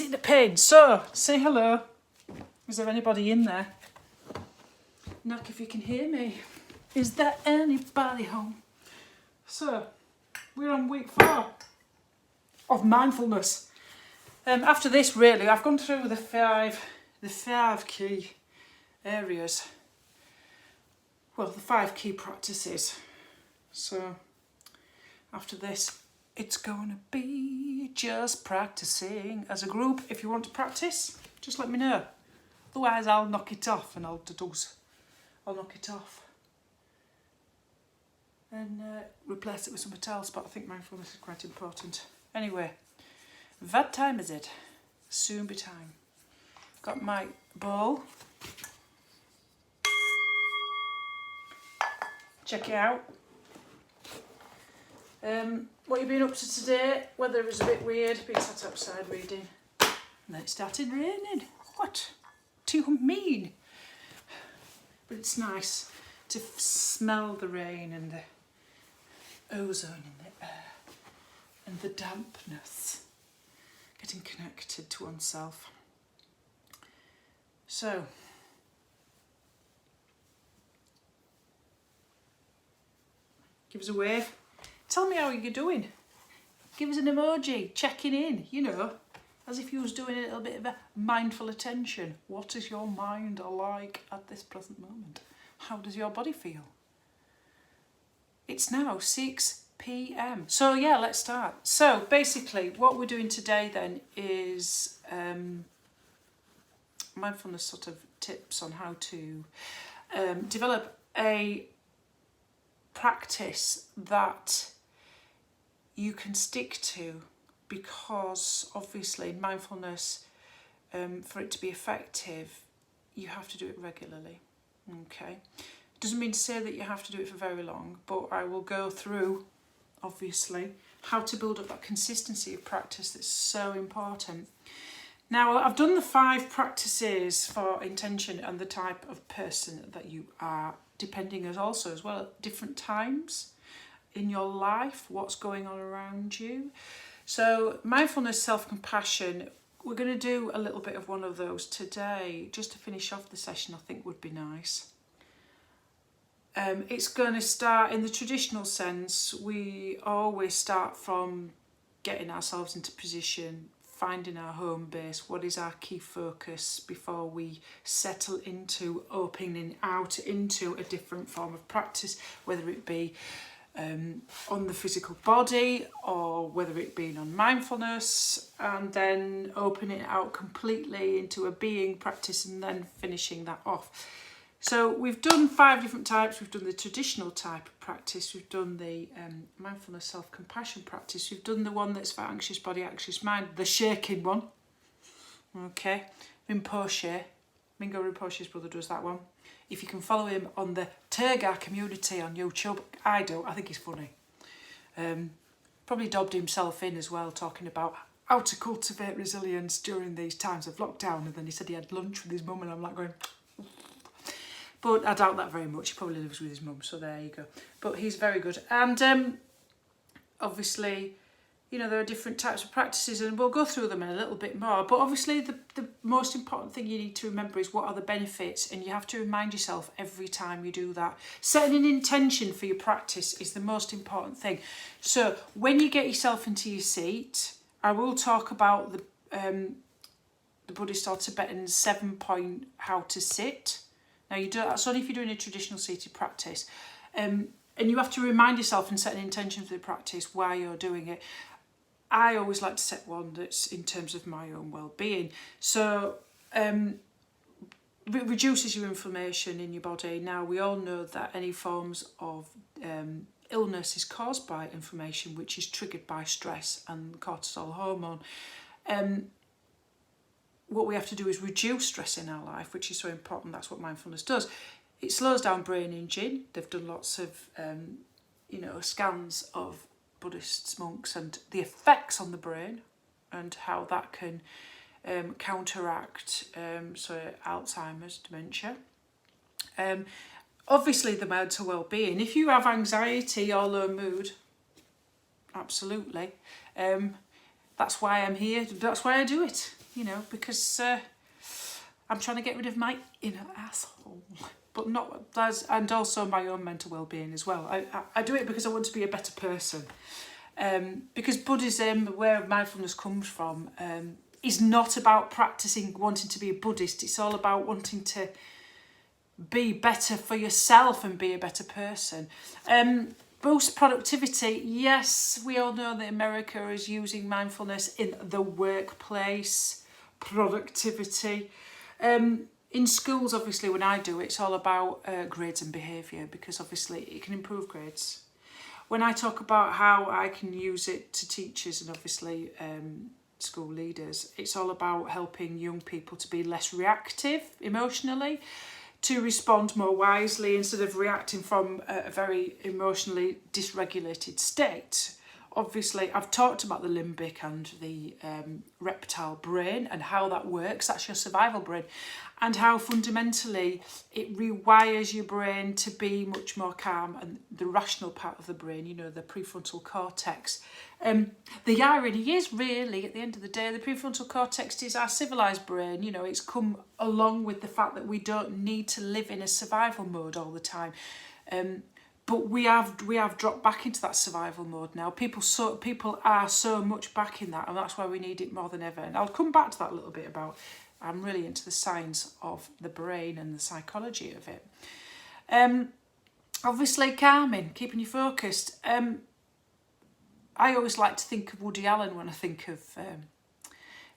in the pain. So, say hello. Is there anybody in there? Knock if you can hear me. Is there anybody home? So, we're on week 4 of mindfulness. After this, really, I've gone through the five key areas. Well, the 5 key practices. So, after this, it's going to be just practicing as a group. If you want to practice, just let me know. Otherwise, I'll knock it off and I'll knock it off and replace it with something else. But I think mindfulness is quite important. Anyway, what time is it? Soon be time. Got my bowl. Check it out. What you been up to today? Weather was a bit weird, been sat outside reading. And then it started raining. What? Too mean. But it's nice to smell the rain and the ozone in the air and the dampness. Getting connected to oneself. So, give us a wave. Tell me how you're doing. Give us an emoji, checking in, you know, as if you was doing a little bit of a mindful attention. What is your mind like at this present moment? How does your body feel? It's now 6 p.m. So yeah, let's start. So basically what we're doing today then is mindfulness sort of tips on how to develop a practice that you can stick to, because obviously mindfulness, for it to be effective, you have to do it regularly. Okay, doesn't mean to say that you have to do it for very long, but I will go through obviously how to build up that consistency of practice that's so important. Now, I've done the 5 practices for intention and the type of person that you are, depending as well at different times in your life, what's going on around you. So mindfulness, self-compassion, we're going to do a little bit of one of those today, just to finish off the session. I think would be nice. It's going to start in the traditional sense. We always start from getting ourselves into position, finding our home base, what is our key focus before we settle into opening out into a different form of practice, whether it be on the physical body or whether it be on mindfulness, and then opening it out completely into a being practice and then finishing that off. So we've done 5 different types. We've done the traditional type of practice, we've done the mindfulness self-compassion practice, we've done the one that's for anxious body, anxious mind, the shaking one. Okay, Rinpoche, Mingo Rinpoche's brother does that one. If you can follow him on the Turgar community on YouTube, I don't, I think he's funny. Probably dobbed himself in as well, talking about how to cultivate resilience during these times of lockdown, and then he said he had lunch with his mum, and I'm like going, but I doubt that very much. He probably lives with his mum, so there you go. But he's very good. And obviously, you know, there are different types of practices, and we'll go through them in a little bit more. But obviously the most important thing you need to remember is what are the benefits, and you have to remind yourself every time you do that. Setting an intention for your practice is the most important thing. So when you get yourself into your seat, I will talk about the Buddhist or Tibetan 7-point how to sit. Now, you do that's only if you're doing a traditional seated practice. And you have to remind yourself and set an intention for the practice while you're doing it. I always like to set one that's in terms of my own well-being. So it reduces your inflammation in your body. Now, we all know that any forms of illness is caused by inflammation, which is triggered by stress and cortisol hormone. What we have to do is reduce stress in our life, which is so important. That's what mindfulness does. It slows down brain aging. They've done lots of, scans of Buddhist monks and the effects on the brain and how that can counteract Alzheimer's, dementia. Obviously, the mental well-being. If you have anxiety or low mood, absolutely. That's why I'm here. That's why I do it. you know, because I'm trying to get rid of my inner asshole, but not that's, and also my own mental well-being as well. I do it because I want to be a better person. Because Buddhism, where mindfulness comes from, is not about practicing wanting to be a Buddhist. It's all about wanting to be better for yourself and be a better person. Boost productivity. Yes, we all know that America is using mindfulness in the workplace. Productivity. In schools, obviously, when I do it, it's all about grades and behaviour, because obviously it can improve grades. When I talk about how I can use it to teachers and obviously school leaders, it's all about helping young people to be less reactive emotionally, to respond more wisely instead of reacting from a very emotionally dysregulated state. Obviously, I've talked about the limbic and the reptile brain and how that works. That's your survival brain. And how fundamentally it rewires your brain to be much more calm, and the rational part of the brain, you know, the prefrontal cortex. The irony is really, at the end of the day, the prefrontal cortex is our civilised brain. You know, it's come along with the fact that we don't need to live in a survival mode all the time. But we have dropped back into that survival mode now. People are so much back in that, and that's why we need it more than ever. And I'll come back to that a little bit about, I'm really into the science of the brain and the psychology of it. Obviously calming, keeping you focused. I always like to think of Woody Allen when I think of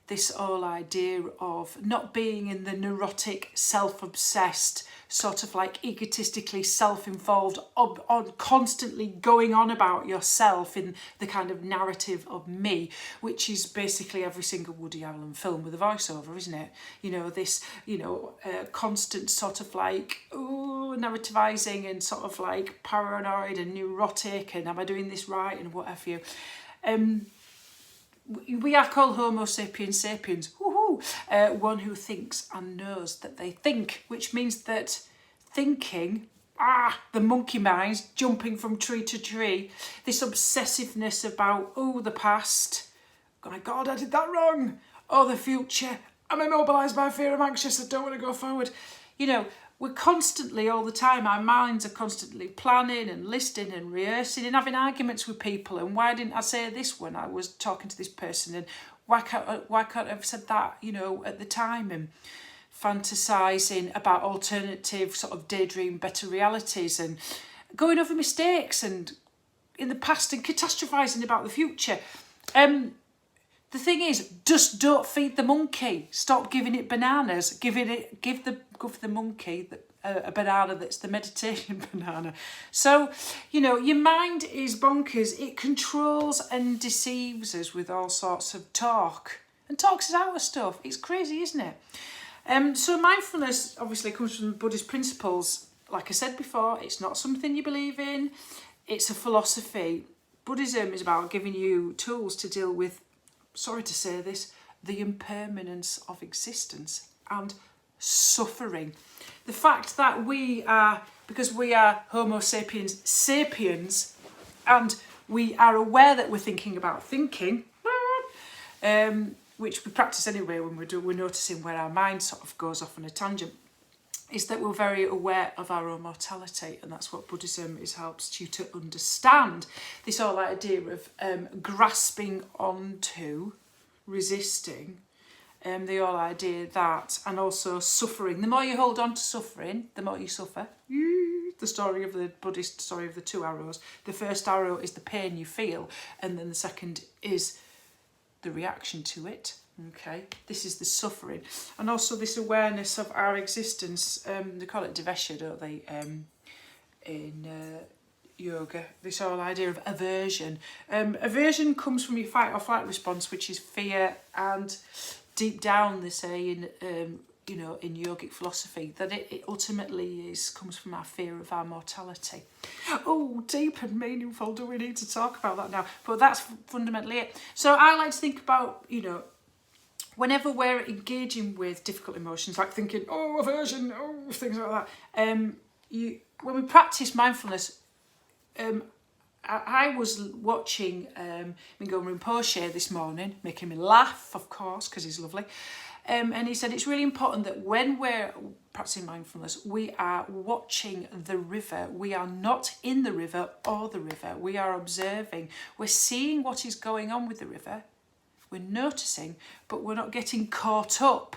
this whole idea of not being in the neurotic, self-obsessed, sort of like egotistically self-involved, on constantly going on about yourself in the kind of narrative of me, which is basically every single Woody Allen film with a voiceover, isn't it? You know, this, constant sort of like, narrativizing and sort of like paranoid and neurotic and am I doing this right and what have you. We are called Homo sapiens sapiens, one who thinks and knows that they think, which means that thinking, the monkey minds jumping from tree to tree, this obsessiveness about, the past, oh my God, I did that wrong, the future, I'm immobilised by fear, I'm anxious, I don't want to go forward. You know, we're constantly, all the time, our minds are constantly planning and listing and rehearsing and having arguments with people. And why didn't I say this when I was talking to this person? And why can't I have said that, at the time? And fantasising about alternative sort of daydream better realities and going over mistakes and in the past and catastrophising about the future. The thing is, just don't feed the monkey. Stop giving it bananas. Give the monkey a banana that's the meditation banana. So, your mind is bonkers. It controls and deceives us with all sorts of talk and talks us out of stuff. It's crazy, isn't it? So mindfulness obviously comes from Buddhist principles. Like I said before, it's not something you believe in. It's a philosophy. Buddhism is about giving you tools to deal with, sorry to say this, the impermanence of existence and suffering. The fact that because we are Homo sapiens sapiens, and we are aware that we're thinking about thinking, which we practice anyway when we're noticing where our mind sort of goes off on a tangent, is that we're very aware of our own mortality, and that's what Buddhism helps you to understand. This whole idea of grasping onto, resisting, the whole idea that, and also suffering. The more you hold on to suffering, the more you suffer. The story of the Buddhist story of the two arrows. The first arrow is the pain you feel, and then the second is the reaction to it. Okay, this is the suffering, and also this awareness of our existence. They call it devesha, don't they? In yoga, this whole idea of aversion. Aversion comes from your fight or flight response, which is fear, and deep down they say in in yogic philosophy that it ultimately comes from our fear of our mortality. Oh, deep and meaningful. Do we need to talk about that now? But that's fundamentally it. So I like to think about whenever we're engaging with difficult emotions, like thinking, aversion, things like that, when we practice mindfulness, I was watching Mingo Rinpoche this morning, making me laugh, of course, because he's lovely. And he said it's really important that when we're practicing mindfulness, we are watching the river. We are not in the river or the river. We are observing. We're seeing what is going on with the river. We're noticing, but we're not getting caught up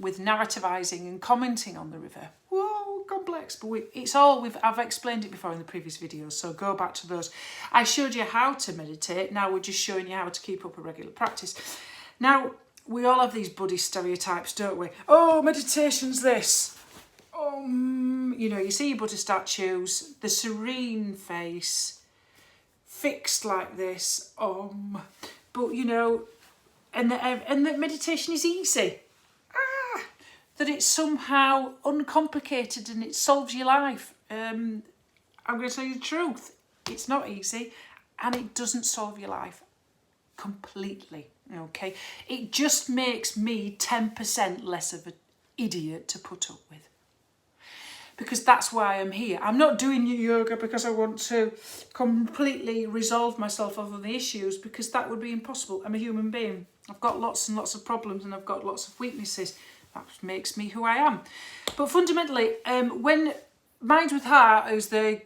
with narrativizing and commenting on the river. Whoa, complex. But I've explained it before in the previous videos, so go back to those. I showed you how to meditate. Now we're just showing you how to keep up a regular practice. Now, we all have these Buddhist stereotypes, don't we? Oh, meditation's this. You see your Buddha statues, the serene face, fixed like this. But and that meditation is easy. That it's somehow uncomplicated and it solves your life. I'm going to tell you the truth. It's not easy, and it doesn't solve your life completely. Okay, it just makes me 10% less of an idiot to put up with. Because that's why I'm here. I'm not doing yoga because I want to completely resolve myself over the issues, because that would be impossible. I'm a human being. I've got lots and lots of problems and I've got lots of weaknesses. That makes me who I am. But fundamentally, when Minds with Heart is the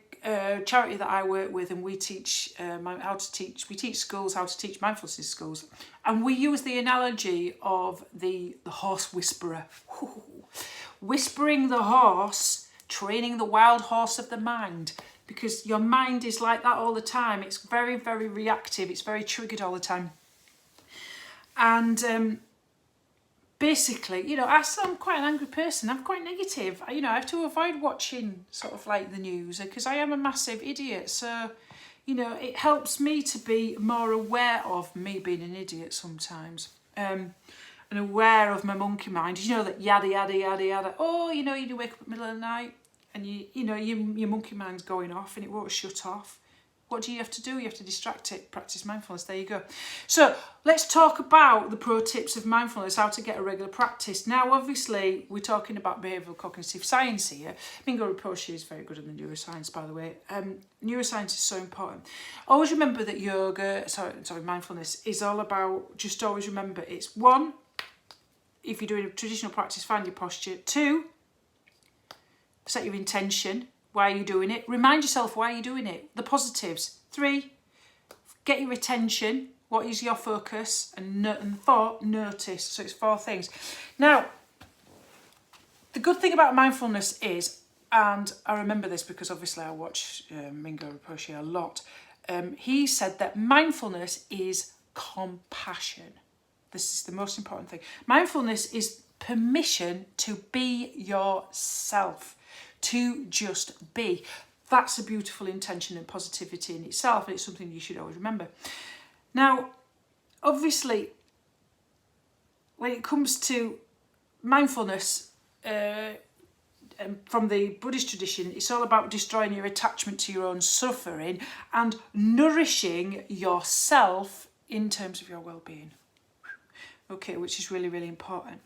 charity that I work with, and we teach we teach schools how to teach mindfulness in schools, and we use the analogy of the horse whisperer. Whispering the horse, training the wild horse of the mind, because your mind is like that all the time. It's very, very reactive. It's very triggered all the time. And basically, I'm quite an angry person. I'm quite negative. I have to avoid watching sort of like the news, because I am a massive idiot. So, it helps me to be more aware of me being an idiot sometimes. And aware of my monkey mind. That yada, yada, yada, yada. Oh, you wake up in the middle of the night and your monkey mind's going off and it won't shut off. What do you have to do? You have to distract it, practice mindfulness. There you go. So let's talk about the pro tips of mindfulness, how to get a regular practice. Now, obviously, we're talking about behavioural cognitive science here. Mingo Rinpoche is very good in the neuroscience, by the way. Neuroscience is so important. Always remember that mindfulness is all about, just always remember, it's 1, if you're doing a traditional practice, find your posture. 2, set your intention. Why are you doing it? Remind yourself why you're doing it. The positives. 3, get your attention. What is your focus? And 4, notice. So it's 4 things. Now, the good thing about mindfulness is, and I remember this because obviously I watch Mingo Rinpoche a lot, he said that mindfulness is compassion. This is the most important thing. Mindfulness is permission to be yourself. To just be. That's a beautiful intention and positivity in itself, and it's something you should always remember. Now, obviously, when it comes to mindfulness, from the Buddhist tradition, it's all about destroying your attachment to your own suffering and nourishing yourself in terms of your well-being. Okay, which is really, really important.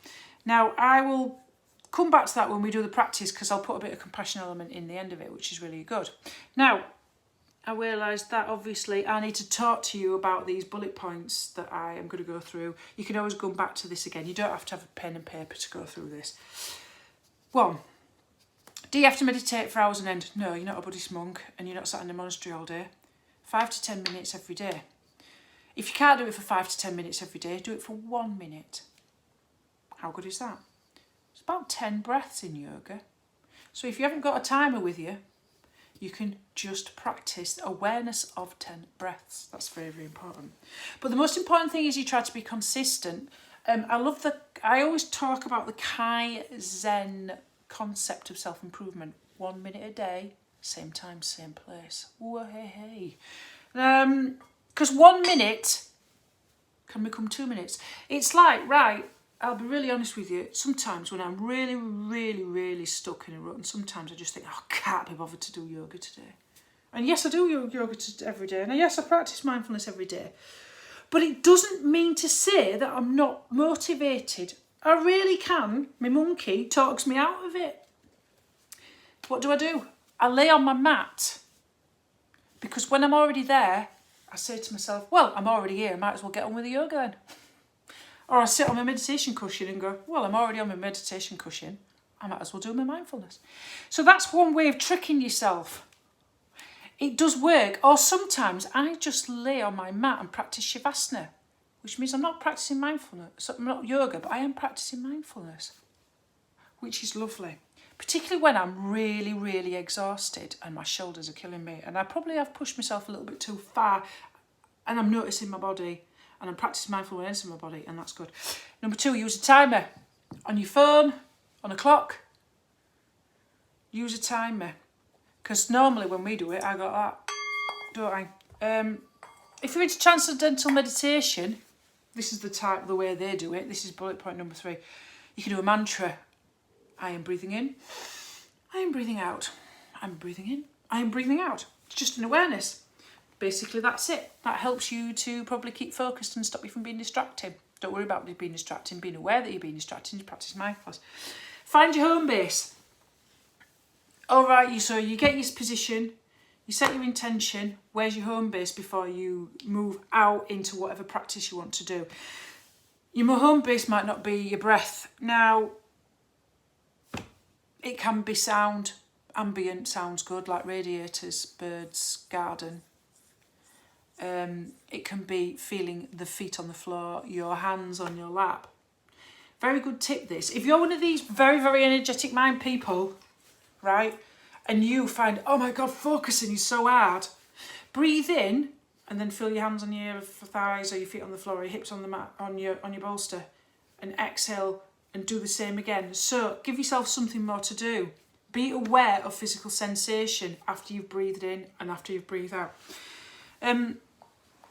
Now, I will come back to that when we do the practice, because I'll put a bit of compassion element in the end of it, which is really good. Now, I realised that obviously I need to talk to you about these bullet points that I am going to go through. You can always go back to this again. You don't have to have a pen and paper to go through this. 1, do you have to meditate for hours on end? No, you're not a Buddhist monk and you're not sat in a monastery all day. 5 to 10 minutes every day. If you can't do it for 5 to 10 minutes every day, do it for 1 minute. How good is that? It's about 10 breaths in yoga. So if you haven't got a timer with you, you can just practice awareness of 10 breaths. That's very, very important. But the most important thing is you try to be consistent. I always talk about the Kaizen concept of self-improvement. 1 minute a day, same time, same place. Whoa, hey. Because 1 minute can become 2 minutes. It's like, right, I'll be really honest with you, sometimes when I'm really, really, really stuck in a rut, and sometimes I just think, I can't be bothered to do yoga today. And yes, I do yoga every day, and yes, I practice mindfulness every day. But it doesn't mean to say that I'm not motivated. I really can. My monkey talks me out of it. What do? I lay on my mat Because when I'm already there, I say to myself, well, I'm already here, I might as well get on with the yoga then. Or I sit on my meditation cushion and go, well, I'm already on my meditation cushion, I might as well do my mindfulness. So that's one way of tricking yourself. It does work. Or sometimes I just lay on my mat and practice Shavasana, which means I'm not practicing mindfulness, I'm not yoga, but I am practicing mindfulness, which is lovely. Particularly when I'm really, really exhausted and my shoulders are killing me. And I probably have pushed myself a little bit too far and I'm noticing my body and I'm practicing mindful awareness in my body, and that's good. Number 2, use a timer on your phone, on a clock. Use a timer. Because normally when we do it, I got that, don't I? If you're into transcendental meditation, this is the way they do it. This is bullet point number 3. You can do a mantra. I am breathing in. I am breathing out. I'm breathing in. I am breathing out. It's just an awareness. Basically, that's it. That helps you to probably keep focused and stop you from being distracted. Don't worry about being distracted. Being aware that you're being distracted, you practice mindfulness. Find your home base. All right, so you get your position, you set your intention. Where's your home base before you move out into whatever practice you want to do? Your home base might not be your breath. Now, it can be sound. Ambient sounds good, like radiators, birds, garden. It can be feeling the feet on the floor, your hands on your lap. Very good tip this. If you're one of these very, very energetic mind people, right, and you find, oh my God, focusing is so hard, breathe in and then feel your hands on your thighs or your feet on the floor or your hips on the mat, on your bolster, and exhale and do the same again. So give yourself something more to do. Be aware of physical sensation after you've breathed in and after you've breathed out.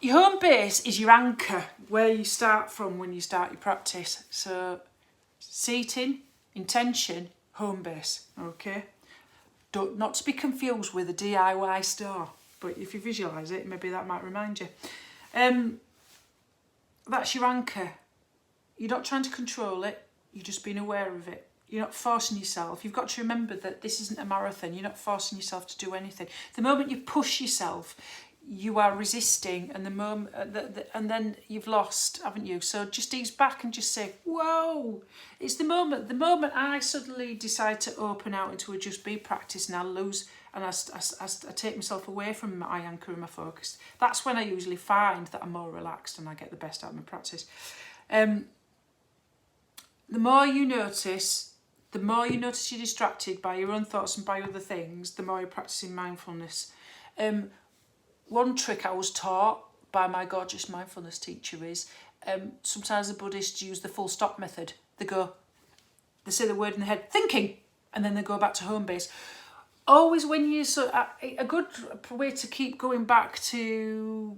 Your home base is your anchor, where you start from when you start your practice. So seating, intention, home base, okay? Not to be confused with a DIY store, but if you visualise it, maybe that might remind you. That's your anchor. You're not trying to control it, you're just being aware of it. You're not forcing yourself. You've got to remember that this isn't a marathon. You're not forcing yourself to do anything. The moment you push yourself, you are resisting, and and then you've lost, haven't you? So just ease back and just say, whoa, it's the moment. The moment I suddenly decide to open out into a just be practice and I lose, and I take myself away from my anchor and my focus, that's when I usually find that I'm more relaxed and I get the best out of my practice. The more you notice you're distracted by your own thoughts and by other things, the more you're practicing mindfulness. One trick I was taught by my gorgeous mindfulness teacher is sometimes the Buddhists use the full stop method. They say the word in their head, thinking, and then they go back to home base. Always when you a good way to keep going back to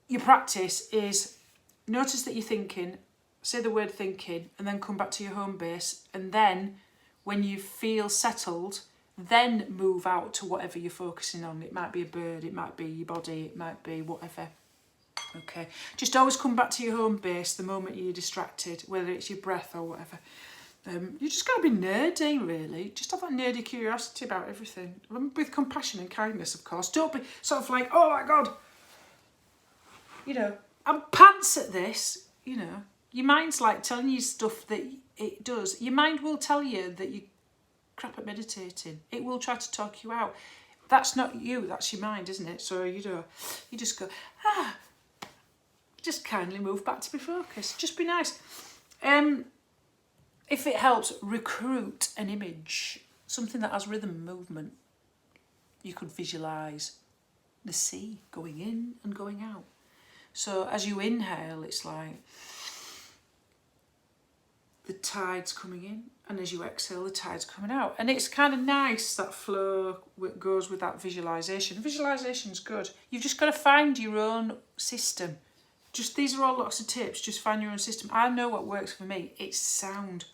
your practice is notice that you're thinking, say the word thinking, and then come back to your home base, and then when you feel settled, then move out to whatever you're focusing on. It might be a bird, it might be your body, it might be whatever. Okay, just always come back to your home base the moment you're distracted, whether it's your breath or whatever. You just got to be nerdy, really. Just have that nerdy curiosity about everything, with compassion and kindness, of course. Don't be sort of like, oh my God, I'm pants at this. Your mind's like telling you stuff that it does. Your mind will tell you that you crap at meditating. It will try to talk you out. That's not you, that's your mind, isn't it? So you just go, just kindly move back to be focused. Just be nice. If it helps, recruit an image, something that has rhythm and movement. You could visualise the sea going in and going out. So as you inhale, it's like the tide's coming in, and as you exhale, the tide's coming out. And it's kind of nice, that flow goes with that visualisation. Visualisation's good. You've just got to find your own system. These are all lots of tips. Just find your own system. I know what works for me. It's sound.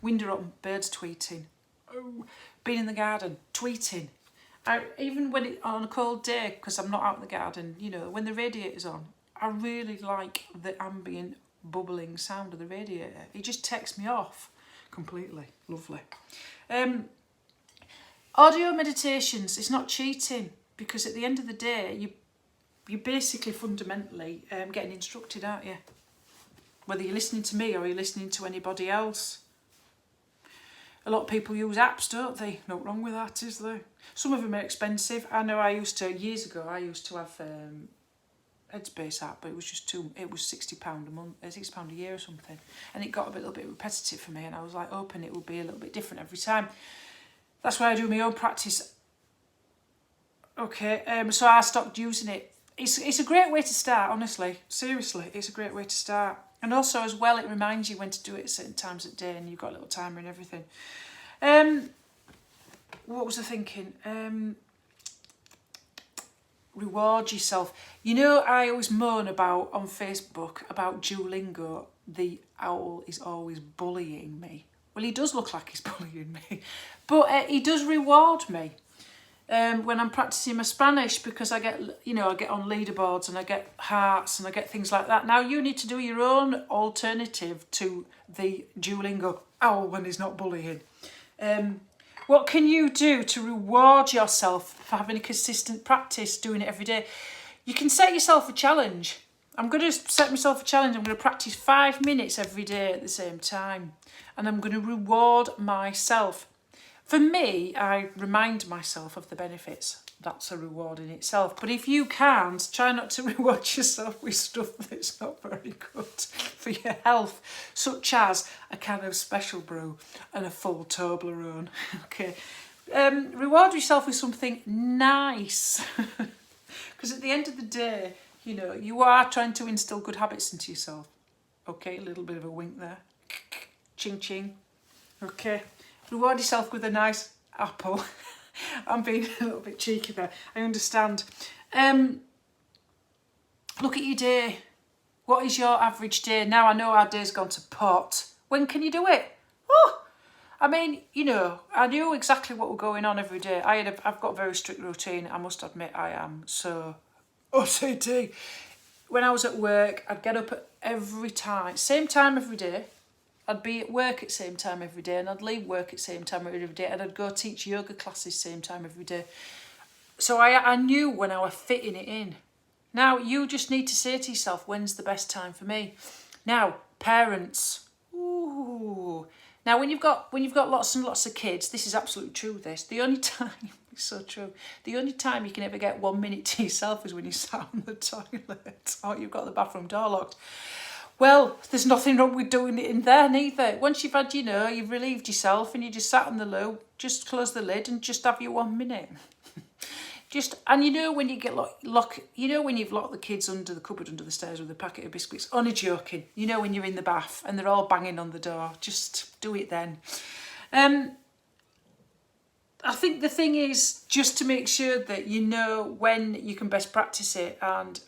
Window open, birds tweeting. Oh, being in the garden, tweeting. Even when on a cold day, because I'm not out in the garden, when the radiator's on, I really like the ambient bubbling sound of the radiator. It just takes me off completely. Lovely. Audio meditations, it's not cheating. Because at the end of the day, you're basically fundamentally getting instructed, aren't you? Whether you're listening to me or you're listening to anybody else. A lot of people use apps, don't they? Not wrong with that, is there? Some of them are expensive. I know years ago, I used to have Headspace app, but it was just it was £60 a month, £60 a year or something. And it got a little bit repetitive for me, and I was like hoping it would be a little bit different every time. That's why I do my own practice. Okay, so I stopped using it. It's a great way to start, honestly. Seriously, it's a great way to start. And also as well, it reminds you when to do it at certain times of day, and you've got a little timer and everything. What was I thinking? Reward yourself. You know, I always moan about on Facebook about Duolingo. The owl is always bullying me. Well, he does look like he's bullying me, but he does reward me. When I'm practicing my Spanish, because I get on leaderboards and I get hearts and I get things like that. Now you need to do your own alternative to the Duolingo owl when he's not bullying. What can you do to reward yourself for having a consistent practice, doing it every day? You can set yourself a challenge. I'm going to set myself a challenge. I'm going to practice 5 minutes every day at the same time. And I'm going to reward myself. For me, I remind myself of the benefits. That's a reward in itself. But if you can't, try not to reward yourself with stuff that's not very good for your health, such as a can of special brew and a full Toblerone. Okay. Reward yourself with something nice. Because at the end of the day, you are trying to instill good habits into yourself. Okay, a little bit of a wink there. Ching ching. Okay. Reward yourself with a nice apple. I'm being a little bit cheeky there. I understand. Look at your day. What is your average day? Now I know our day's gone to pot. When can you do it? Oh, I mean, I knew exactly what was going on every day. I've got a very strict routine. I must admit I am so OCD. When I was at work, I'd get up at same time every day. I'd be at work at the same time every day, and I'd leave work at the same time every day, and I'd go teach yoga classes same time every day. So I knew when I was fitting it in. Now, you just need to say to yourself, when's the best time for me? Now, parents. Ooh. Now, when you've got lots and lots of kids, this is absolutely true, this. The only time, it's so true, the only time you can ever get 1 minute to yourself is when you sat on the toilet or you've got the bathroom door locked. Well, there's nothing wrong with doing it in there neither. Once you've had, you've relieved yourself and you just sat on the loo, just close the lid and just have your 1 minute. And when you get when you've locked the kids under the cupboard under the stairs with a packet of biscuits, only joking, when you're in the bath and they're all banging on the door, just do it then. I think the thing is just to make sure that you know when you can best practice it, and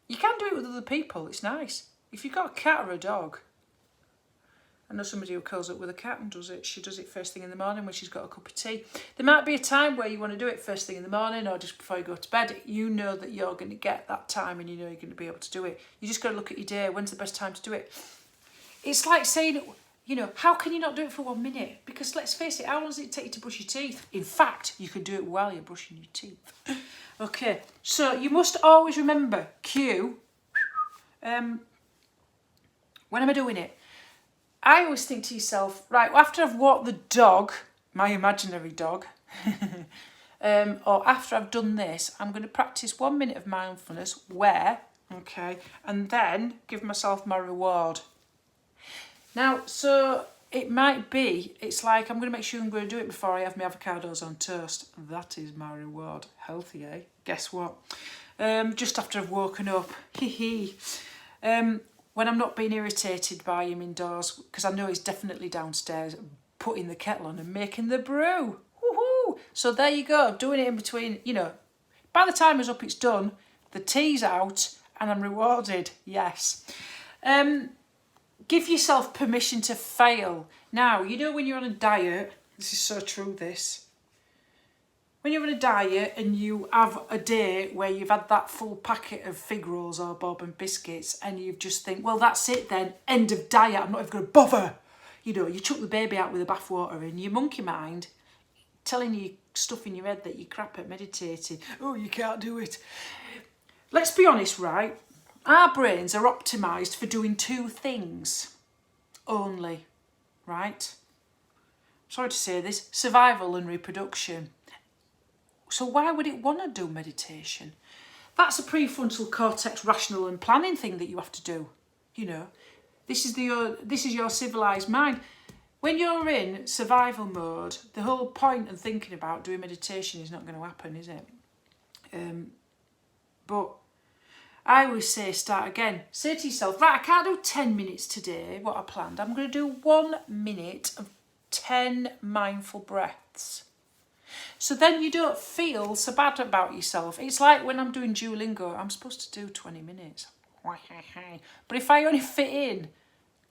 you can do it with other people, it's nice. If you've got a cat or a dog, I know somebody who curls up with a cat and does it. She does it first thing in the morning when she's got a cup of tea. There might be a time where you want to do it first thing in the morning or just before you go to bed. You know that you're going to get that time and you're going to be able to do it. You just got to look at your day. When's the best time to do it? It's like saying, how can you not do it for 1 minute? Because let's face it, how long does it take you to brush your teeth? In fact, you can do it while you're brushing your teeth. Okay, so you must always remember, when am I doing it? I always think to yourself, right, after I've walked the dog, my imaginary dog, or after I've done this, I'm going to practice 1 minute of mindfulness and then give myself my reward. Now, so it might be, it's like I'm going to make sure I'm going to do it before I have my avocados on toast. That is my reward. Healthy, eh? Guess what? Just after I've woken up. When I'm not being irritated by him indoors, because I know he's definitely downstairs putting the kettle on and making the brew. Woohoo! So there you go, doing it in between, by the time it's up, it's done, the tea's out, and I'm rewarded, yes. Give yourself permission to fail. Now, when you're on a diet, this is so true, this. When you're on a diet and you have a day where you've had that full packet of fig rolls or bourbon biscuits and you just think, well, that's it then, end of diet, I'm not even going to bother. You chuck the baby out with the bathwater and your monkey mind telling you stuff in your head that you're crap at meditating. Oh, you can't do it. Let's be honest, right? Our brains are optimised for doing two things only, right? Sorry to say this, survival and reproduction. So why would it want to do meditation? That's a prefrontal cortex rational and planning thing that you have to do. You know, this is your civilized mind. When you're in survival mode, the whole point of thinking about doing meditation is not going to happen, is it? But I always say start again. Say to yourself, right, I can't do 10 minutes today, what I planned. I'm going to do 1 minute of 10 mindful breaths. So then you don't feel so bad about yourself. It's like when I'm doing Duolingo, I'm supposed to do 20 minutes. But if I only fit in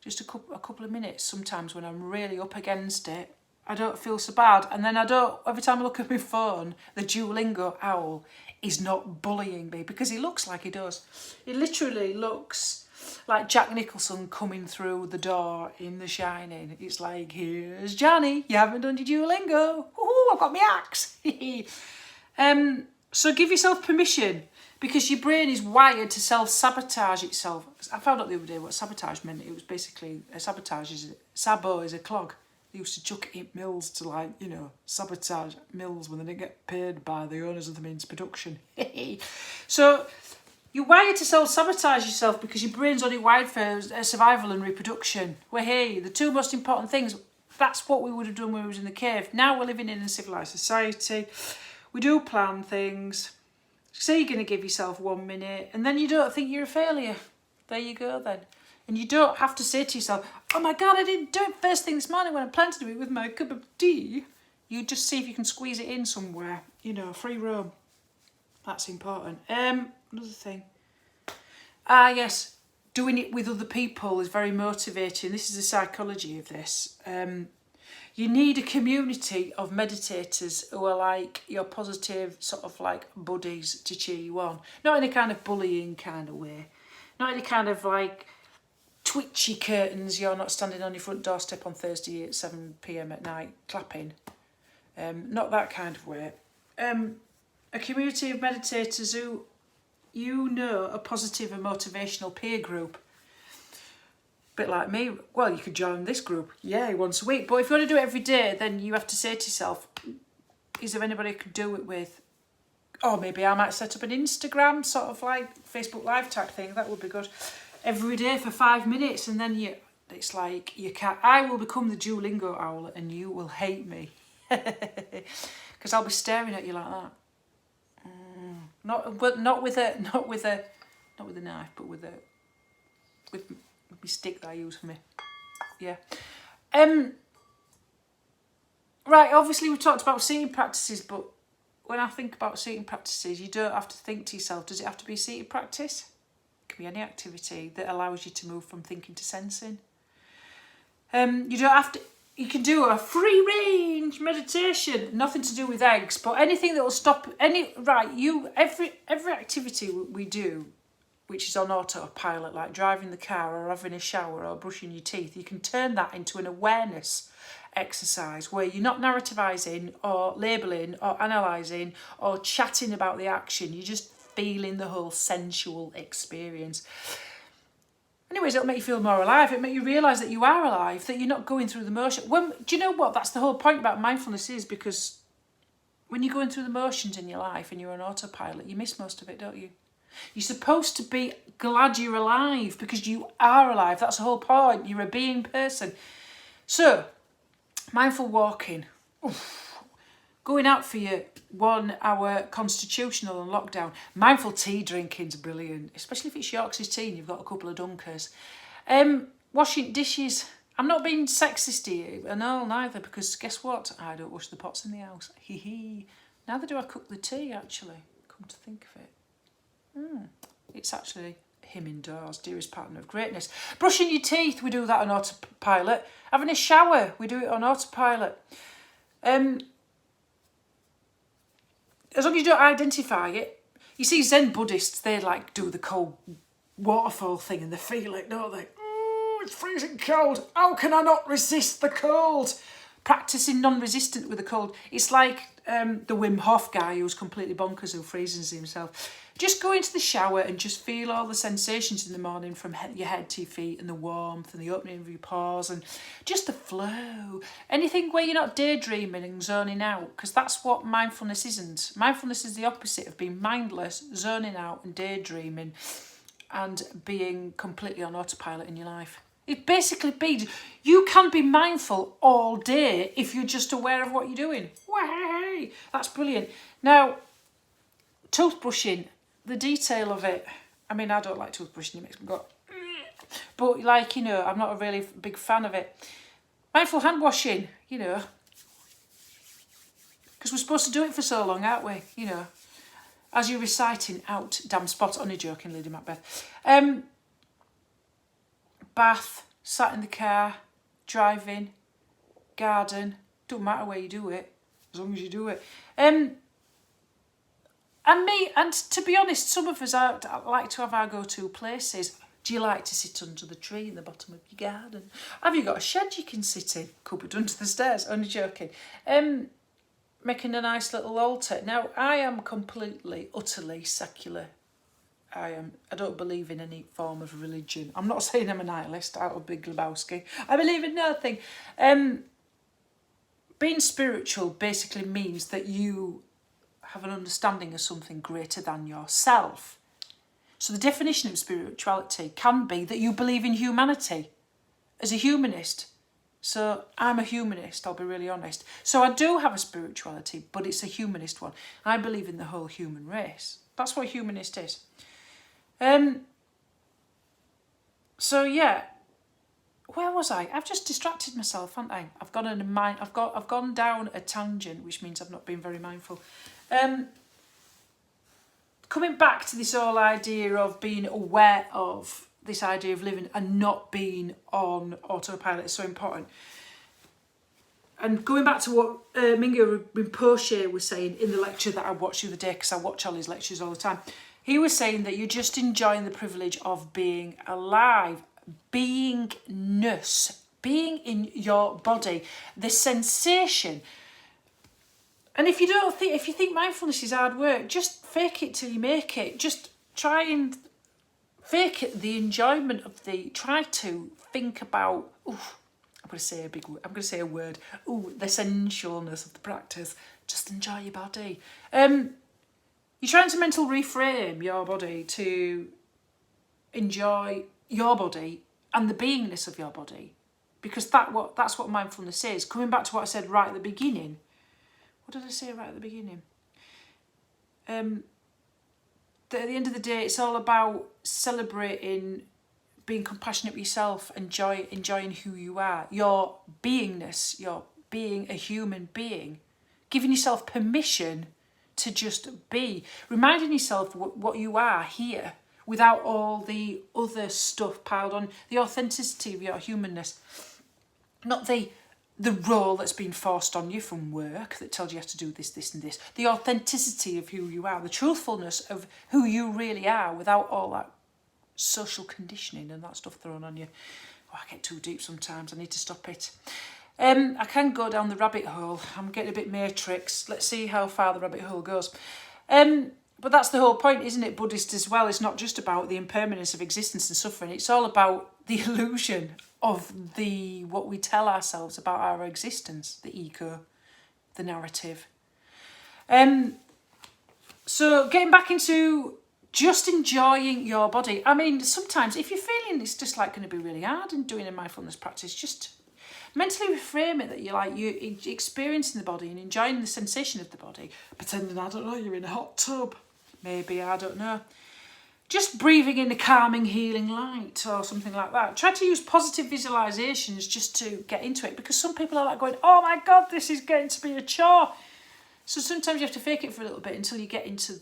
just a couple of minutes, sometimes when I'm really up against it, I don't feel so bad. And then every time I look at my phone, the Duolingo owl is not bullying me because he looks like he does. He literally looks like Jack Nicholson coming through the door in The Shining. It's like, here's Johnny, you haven't done your Duolingo. Ooh, I've got my axe. So give yourself permission because your brain is wired to self-sabotage itself. I found out the other day what sabotage meant. It was basically, sabo is a clog. They used to chuck it in mills to sabotage mills when they didn't get paid by the owners of the means production. So you're wired to self-sabotage yourself because your brain's only wired for survival and reproduction. Well, hey, the two most important things, that's what we would have done when we was in the cave. Now we're living in a civilised society. We do plan things. Say you're going to give yourself 1 minute and then you don't think you're a failure. There you go then. And you don't have to say to yourself, oh my God, I didn't do it first thing this morning when I planned to do it with my cup of tea. You just see if you can squeeze it in somewhere. Free roam. That's important. Another thing. Yes, doing it with other people is very motivating. This is the psychology of this. You need a community of meditators who are like your positive sort of like buddies to cheer you on. Not in a kind of bullying kind of way. Not in a kind of like twitchy curtains, you're not standing on your front doorstep on Thursday at 7 p.m. at night clapping. Not that kind of way. A community of meditators who a positive and motivational peer group. Bit like me. Well, you could join this group, once a week. But if you want to do it every day, then you have to say to yourself, is there anybody I could do it with? Or maybe I might set up an Instagram, sort of like Facebook Live type thing. That would be good. Every day for 5 minutes, and then it's like you can't. I will become the Duolingo owl, and you will hate me because I'll be staring at you like that. Not with a knife, but with my stick that I use for me. Yeah. Right. Obviously, we talked about seating practices, but when I think about seating practices, you don't have to think to yourself, does it have to be a seated practice? It can be any activity that allows you to move from thinking to sensing. You don't have to. You can do a free range meditation, nothing to do with eggs, but anything that will stop every activity we do, which is on autopilot, like driving the car or having a shower or brushing your teeth, you can turn that into an awareness exercise where you're not narrativizing or labeling or analyzing or chatting about the action. You're just feeling the whole sensual experience. Anyways, it'll make you feel more alive. It'll make you realise that you are alive, that you're not going through the motion. Do you know what? That's the whole point about mindfulness is because when you're going through the motions in your life and you're on autopilot, you miss most of it, don't you? You're supposed to be glad you're alive because you are alive. That's the whole point. You're a being person. So, mindful walking. Oof. Going out for your 1 hour constitutional and lockdown. Mindful tea drinking's brilliant, especially if it's Yorkshire tea and you've got a couple of dunkers. Washing dishes. I'm not being sexist here, and no, neither, because guess what? I don't wash the pots in the house. Hee hee. Neither do I cook the tea, actually, come to think of it. It's actually him indoors, dearest partner of greatness. Brushing your teeth, we do that on autopilot. Having a shower, we do it on autopilot. As long as you don't identify it. You see Zen Buddhists, they like do the cold waterfall thing and they feel it, don't they? Oh, it's freezing cold. How can I not resist the cold? practicing non-resistant with a cold. It's like the Wim Hof guy who's completely bonkers, who freezes himself. Just go into the shower and just feel all the sensations in the morning, from your head to your feet, and the warmth and the opening of your pores and just the flow. Anything where you're not daydreaming and zoning out, because that's what mindfulness isn't. Mindfulness is the opposite of being mindless, zoning out and daydreaming and being completely on autopilot in your life. It basically means you can be mindful all day if you're just aware of what you're doing. Way! That's brilliant. Now, toothbrushing, the detail of it. I mean, I don't like toothbrushing, it makes me go, but like, you know, I'm not a really big fan of it. Mindful hand washing, you know, because we're supposed to do it for so long, aren't we? You know, as you're reciting out, damn spot, only joking, Lady Macbeth. Bath, sat in the car, driving, garden, don't matter where you do it, as long as you do it. And to be honest, some of us like to have our go-to places. Do you like to sit under the tree in the bottom of your garden? Have you got a shed you can sit in? Cupboard under the stairs, only joking. Making a nice little altar. Now, I am completely, utterly secular. I don't believe in any form of religion. I'm not saying I'm a nihilist, out of Big Lebowski. I believe in nothing. Being spiritual basically means that you have an understanding of something greater than yourself. So the definition of spirituality can be that you believe in humanity as a humanist. So I'm a humanist, I'll be really honest. So I do have a spirituality, but it's a humanist one. I believe in the whole human race. That's what a humanist is. So yeah, where was I? I've just distracted myself, haven't I? I've gone down a tangent, which means I've not been very mindful. Coming back to this whole idea of being aware of this idea of living and not being on autopilot is so important. And going back to what Mingyur Rinpoche was saying in the lecture that I watched the other day, because I watch all his lectures all the time, he was saying that you're just enjoying the privilege of being alive, beingness, being in your body, the sensation. And if you think mindfulness is hard work, just fake it till you make it. Just try and fake it, the enjoyment of try to think about, I'm going to say a word, the sensualness of the practice. Just enjoy your body. You're trying to mentally reframe your body to enjoy your body and the beingness of your body, because that's what mindfulness is. Coming back to what I said right at the beginning. What did I say right at the beginning? That at the end of the day, it's all about celebrating, being compassionate with yourself, enjoying who you are, your beingness, your being a human being, giving yourself permission to just be, reminding yourself what you are here without all the other stuff piled on, the authenticity of your humanness, not the role that's been forced on you from work that tells you have to do this, this and this, the authenticity of who you are, the truthfulness of who you really are without all that social conditioning and that stuff thrown on you. Oh, I get too deep sometimes, I need to stop it. I can go down the rabbit hole. I'm getting a bit matrix. Let's see how far the rabbit hole goes. But that's the whole point, isn't it, Buddhist as well? It's not just about the impermanence of existence and suffering. It's all about the illusion of what we tell ourselves about our existence, the ego, the narrative. So getting back into just enjoying your body. I mean, sometimes if you're feeling it's just like going to be really hard and doing a mindfulness practice, just mentally reframe it that you're experiencing the body and enjoying the sensation of the body. Pretending, I don't know, you're in a hot tub. Maybe, I don't know. Just breathing in the calming, healing light or something like that. Try to use positive visualizations just to get into it, because some people are like going, oh my God, this is getting to be a chore. So sometimes you have to fake it for a little bit until you get into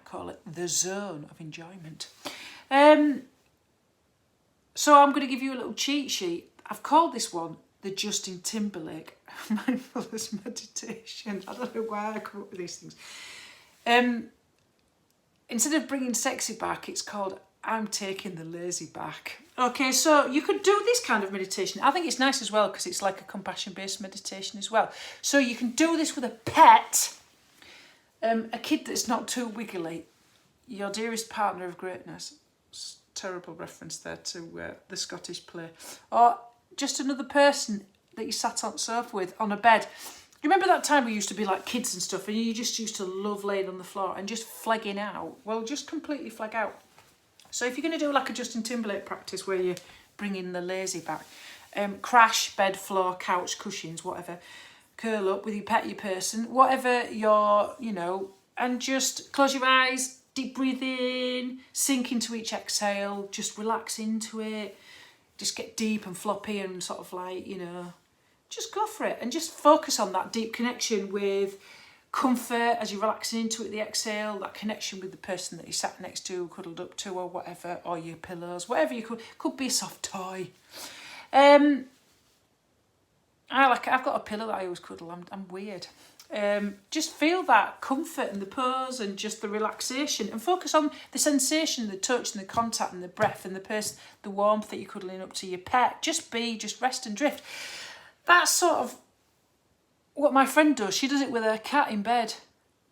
call it the zone of enjoyment. So I'm going to give you a little cheat sheet. I've called this one the Justin Timberlake mindfulness meditation. I don't know why I come up with these things. Instead of bringing sexy back, it's called I'm taking the lazy back. Okay, so you could do this kind of meditation. I think it's nice as well because it's like a compassion-based meditation as well. So you can do this with a pet, a kid that's not too wiggly, your dearest partner of greatness. Terrible reference there to the Scottish play. Or just another person that you sat on sofa with on a bed. You remember that time we used to be like kids and stuff and you just used to love laying on the floor and just flagging out? Well, just completely flag out. So if you're going to do like a Justin Timberlake practice where you bring in the lazy back, crash, bed, floor, couch, cushions, whatever, curl up with your pet, your person, whatever you're, and just close your eyes, deep breathe in, sink into each exhale, just relax into it, just get deep and floppy and sort of like, just go for it and just focus on that deep connection with comfort as you're relaxing into it, the exhale, that connection with the person that you sat next to, cuddled up to or whatever, or your pillows, whatever you could be a soft toy. I've got a pillow that I always cuddle. I'm weird. Just feel that comfort and the pose and just the relaxation and focus on the sensation, the touch and the contact and the breath and the person, the warmth that you're cuddling up to your pet. Just rest and drift. That's sort of what my friend does. She does it with her cat in bed,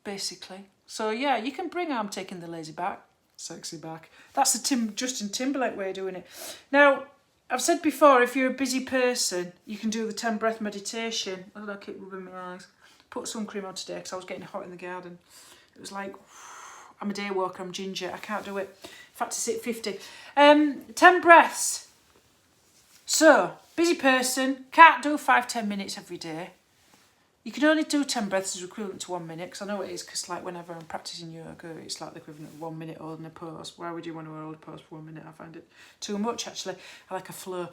basically. So yeah, you can bring I'm taking the lazy back, sexy back. That's the Justin Timberlake way of doing it. Now, I've said before, if you're a busy person, you can do the 10 breath meditation. Oh, I keep rubbing my eyes. Put sun cream on today because I was getting hot in the garden. It was like, I'm a day walker, I'm ginger, I can't do it. In fact, it's at 50. 10 breaths. So, busy person, can't do 5-10 minutes every day. You can only do 10 breaths as equivalent to 1 minute, because I know it is, because like whenever I'm practising yoga, it's like the equivalent of 1 minute holding a pose. Why would you want to hold a pose for 1 minute? I find it too much, actually. I like a flow.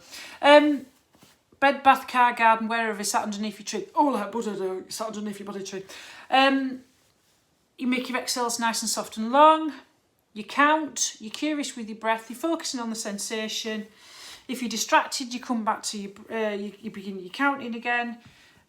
Bed, bath, car, garden, wherever, sat underneath your tree. Oh, like Buddha do, sat underneath your body tree. You make your exhales nice and soft and long. You count, you're curious with your breath, you're focusing on the sensation. If you're distracted, you come back to you begin your counting again.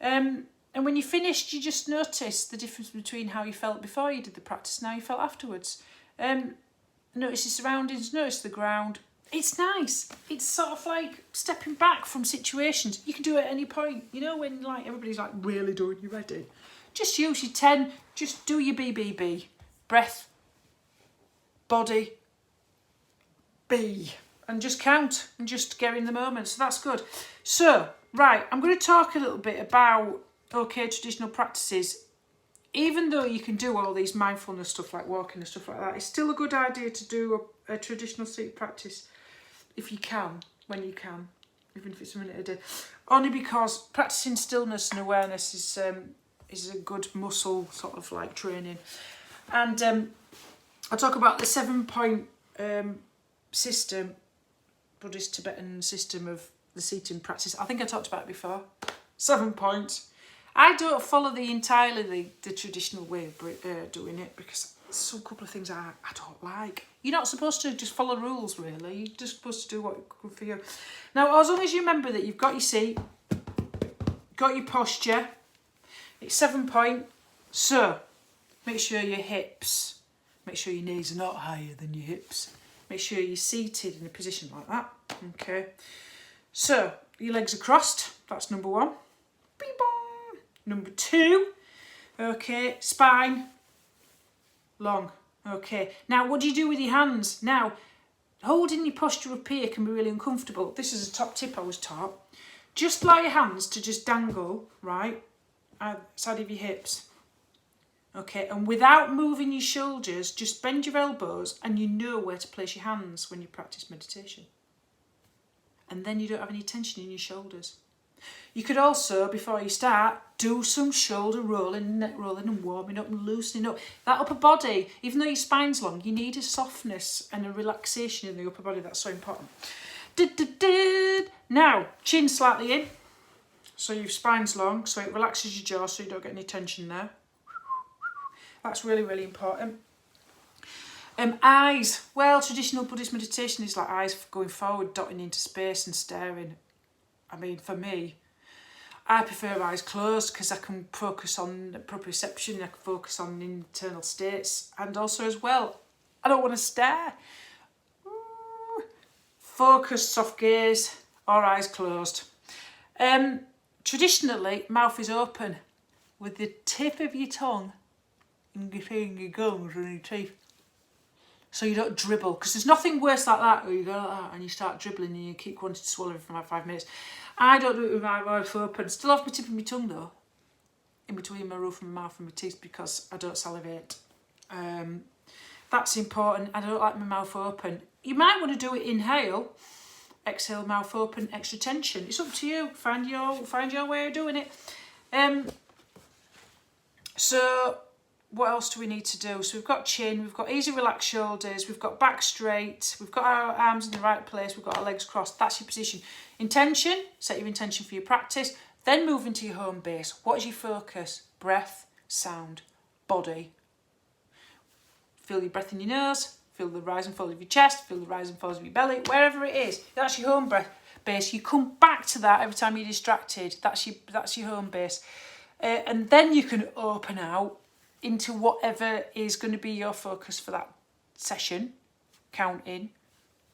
And when you're finished, you just notice the difference between how you felt before you did the practice and how you felt afterwards. Notice your surroundings, notice the ground. It's nice. It's sort of like stepping back from situations. You can do it at any point. When like everybody's like really doing you ready. Just use your 10. Just do your BBB. Breath, body, be. And just count and just get in the moment. So that's good. So, right, I'm going to talk a little bit about traditional practices. Even though you can do all these mindfulness stuff like walking and stuff like that, it's still a good idea to do a traditional seated practice if you can, when you can, even if it's a minute a day. Only because practicing stillness and awareness is a good muscle sort of like training. And I'll talk about the 7-point system, Buddhist Tibetan system of the seating practice. I think I talked about it before. 7 points. I don't follow the traditional way of doing it because there's some couple of things I don't like. You're not supposed to just follow rules, really. You're just supposed to do what's good for you. Now, as long as you remember that you've got your seat, got your posture, it's 7 point. So, make sure your hips, make sure your knees are not higher than your hips. Make sure you're seated in a position like that. Okay. So, your legs are crossed. That's number 1. Bing bong. Number 2. Okay, spine long. Okay. Now, what do you do with your hands? Now, holding your posture up here can be really uncomfortable. This is a top tip I was taught. Just allow your hands to just dangle, right, outside of your hips. Okay, and without moving your shoulders, just bend your elbows and you know where to place your hands when you practice meditation. And then you don't have any tension in your shoulders. You could also, before you start, do some shoulder rolling, neck rolling and warming up and loosening up. That upper body, even though your spine's long, you need a softness and a relaxation in the upper body. That's so important. Now, chin slightly in. So your spine's long, so it relaxes your jaw so you don't get any tension there. That's really, really important. Eyes. Well, traditional Buddhist meditation is like eyes going forward, dotting into space and staring. I mean, for me, I prefer eyes closed because I can focus on proprioception, I can focus on internal states, and also as well, I don't want to stare. focused, soft gaze, or eyes closed. Traditionally, mouth is open with the tip of your tongue in between your gums and your teeth. So you don't dribble, because there's nothing worse like that, where you go like that and you start dribbling and you keep wanting to swallow it for about 5 minutes. I don't do it with my mouth open. Still have my tip of my tongue though, in between my roof and my mouth and my teeth, because I don't salivate. That's important. I don't like my mouth open. You might want to do it inhale, exhale, mouth open, extra tension. It's up to you. Find your way of doing it. So what else do we need to do? So we've got chin, we've got easy relaxed shoulders, we've got back straight, we've got our arms in the right place, we've got our legs crossed. That's your position. Intention, set your intention for your practice, then move into your home base. What is your focus? Breath, sound, body. Feel your breath in your nose, feel the rise and fall of your chest, feel the rise and fall of your belly, wherever it is. That's your home base. You come back to that every time you're distracted. That's your home base. And then you can open out into whatever is going to be your focus for that session, counting,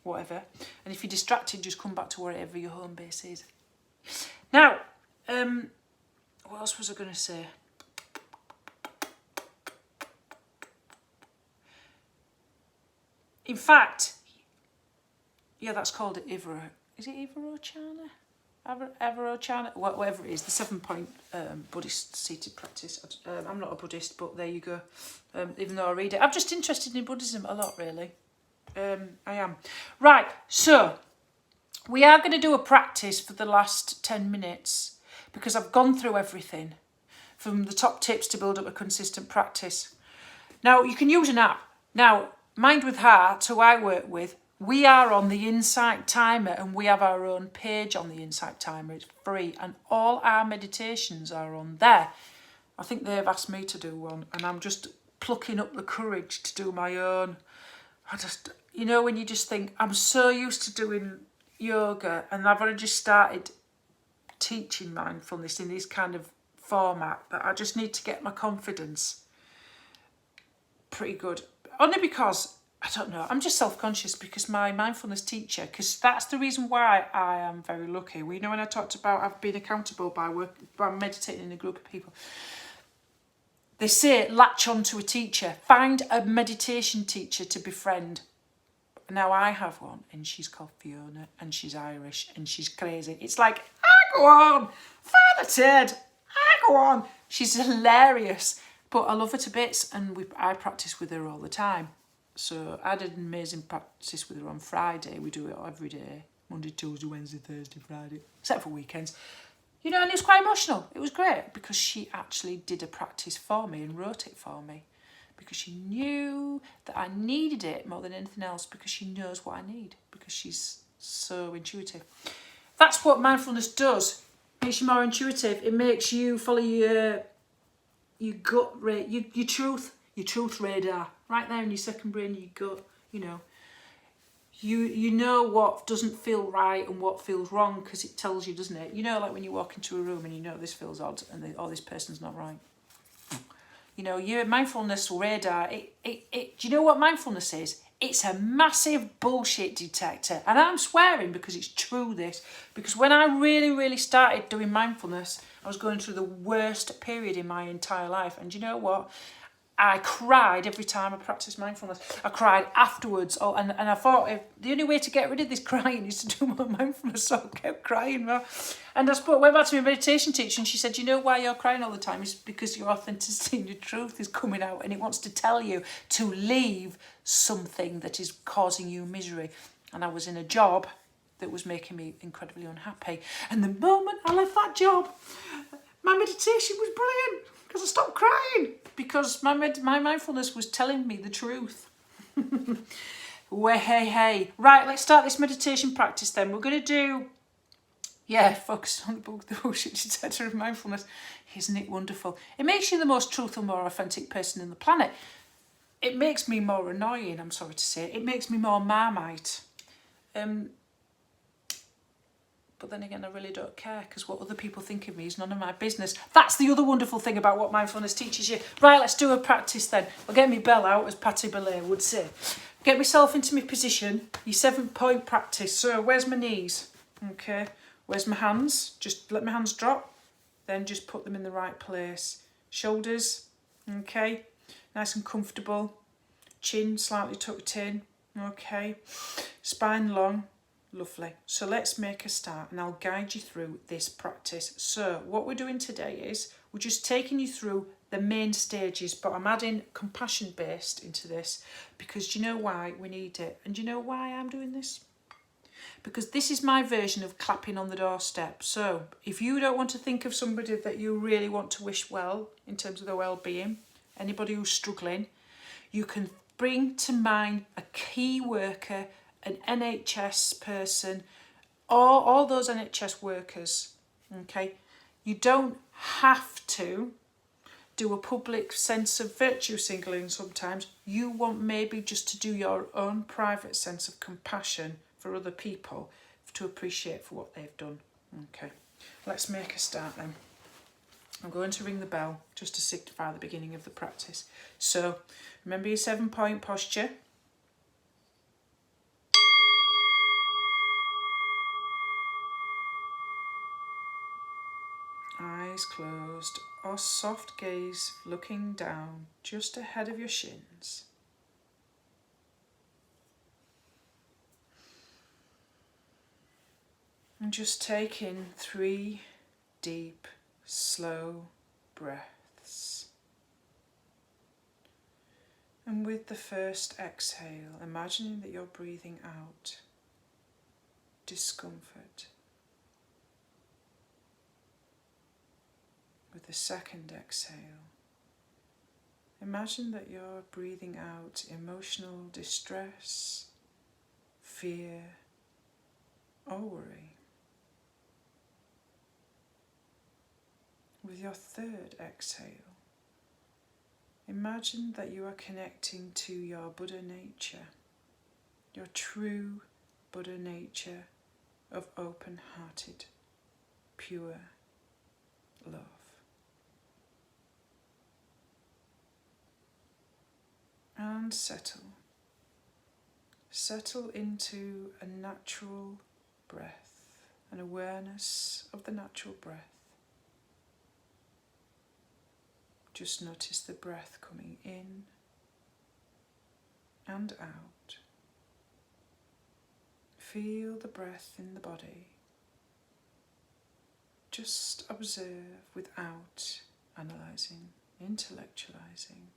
whatever. And if you're distracted, just come back to wherever your home base is. Now, what else was I going to say? In fact, yeah, that's called it Ivaro. Is it Ivarochana? Avarochana? Whatever it is, the 7-point Buddhist seated practice. I'm not a Buddhist, but there you go. Even though I read it. I'm just interested in Buddhism a lot, really. I am. Right, so we are going to do a practice for the last 10 minutes because I've gone through everything from the top tips to build up a consistent practice. Now, you can use an app. Now, Mind with Heart, who I work with, we are on the Insight Timer and we have our own page on the Insight Timer. It's free and all our meditations are on there. I think they've asked me to do one and I'm just plucking up the courage to do my own. When you just think, I'm so used to doing yoga and I've only just started teaching mindfulness in this kind of format that I just need to get my confidence pretty good. Only because, I don't know, I'm just self-conscious because my mindfulness teacher, because that's the reason why I am very lucky. When I talked about I've been accountable by meditating in a group of people, they say latch on to a teacher. Find a meditation teacher to befriend. Now I have one and she's called Fiona and she's Irish and she's crazy. It's like, go on, Father Ted, go on. She's hilarious. But I love her to bits and I practice with her all the time. So I did an amazing practice with her on Friday. We do it every day. Monday, Tuesday, Wednesday, Thursday, Friday. Except for weekends. And it was quite emotional. It was great because she actually did a practice for me and wrote it for me. Because she knew that I needed it more than anything else because she knows what I need. Because she's so intuitive. That's what mindfulness does. It makes you more intuitive. It makes you follow your gut, your truth radar, right there in your second brain, your gut. You know what doesn't feel right and what feels wrong because it tells you, doesn't it? Like when you walk into a room and you know this feels odd and this person's not right. Your mindfulness radar. Do you know what mindfulness is? It's a massive bullshit detector, and I'm swearing because it's true. Because when I really, really started doing mindfulness, I was going through the worst period in my entire life. And you know what? I cried every time I practiced mindfulness. I cried afterwards. And I thought the only way to get rid of this crying is to do more mindfulness. So I kept crying more. And went back to my meditation teacher and she said, you know why you're crying all the time? It's because your authenticity and your truth is coming out and it wants to tell you to leave something that is causing you misery. And I was in a job that was making me incredibly unhappy. And the moment I left that job, my meditation was brilliant because I stopped crying because my mindfulness was telling me the truth. Hey. Right, let's start this meditation practice then. We're going to do, focus on the bullshit detector of mindfulness. Isn't it wonderful? It makes you the most truthful, more authentic person on the planet. It makes me more annoying, I'm sorry to say. It makes me more Marmite. But then again, I really don't care because what other people think of me is none of my business. That's the other wonderful thing about what mindfulness teaches you. Right, let's do a practice then. I'll get me bell out, as Patti Belay would say. get myself into my position, your 7-point practice. So where's my knees? Okay, where's my hands? Just let my hands drop, then just put them in the right place. Shoulders, okay, nice and comfortable. Chin slightly tucked in, okay. Spine long, lovely. So let's make a start and I'll guide you through this practice. So what we're doing today is we're just taking you through the main stages, but I'm adding compassion-based into this because do you know why we need it? And do you know why I'm doing this? Because this is my version of clapping on the doorstep. So if you don't want to think of somebody that you really want to wish well in terms of their well-being, anybody who's struggling, you can bring to mind a key worker, an NHS person, or all those NHS workers, okay? You don't have to do a public sense of virtue signaling sometimes. You want maybe just to do your own private sense of compassion for other people to appreciate for what they've done. Okay, let's make a start then. I'm going to ring the bell just to signify the beginning of the practice. So remember your 7-point posture. Eyes closed or soft gaze looking down just ahead of your shins. And just take in 3 deep, slow breaths. And with the first exhale, imagining that you're breathing out discomfort. With the second exhale, imagine that you're breathing out emotional distress, fear, or worry. With your third exhale, imagine that you are connecting to your Buddha nature, your true Buddha nature of open-hearted, pure love. And settle. Settle into a natural breath, an awareness of the natural breath. Just notice the breath coming in and out. Feel the breath in the body. Just observe without analysing, intellectualising.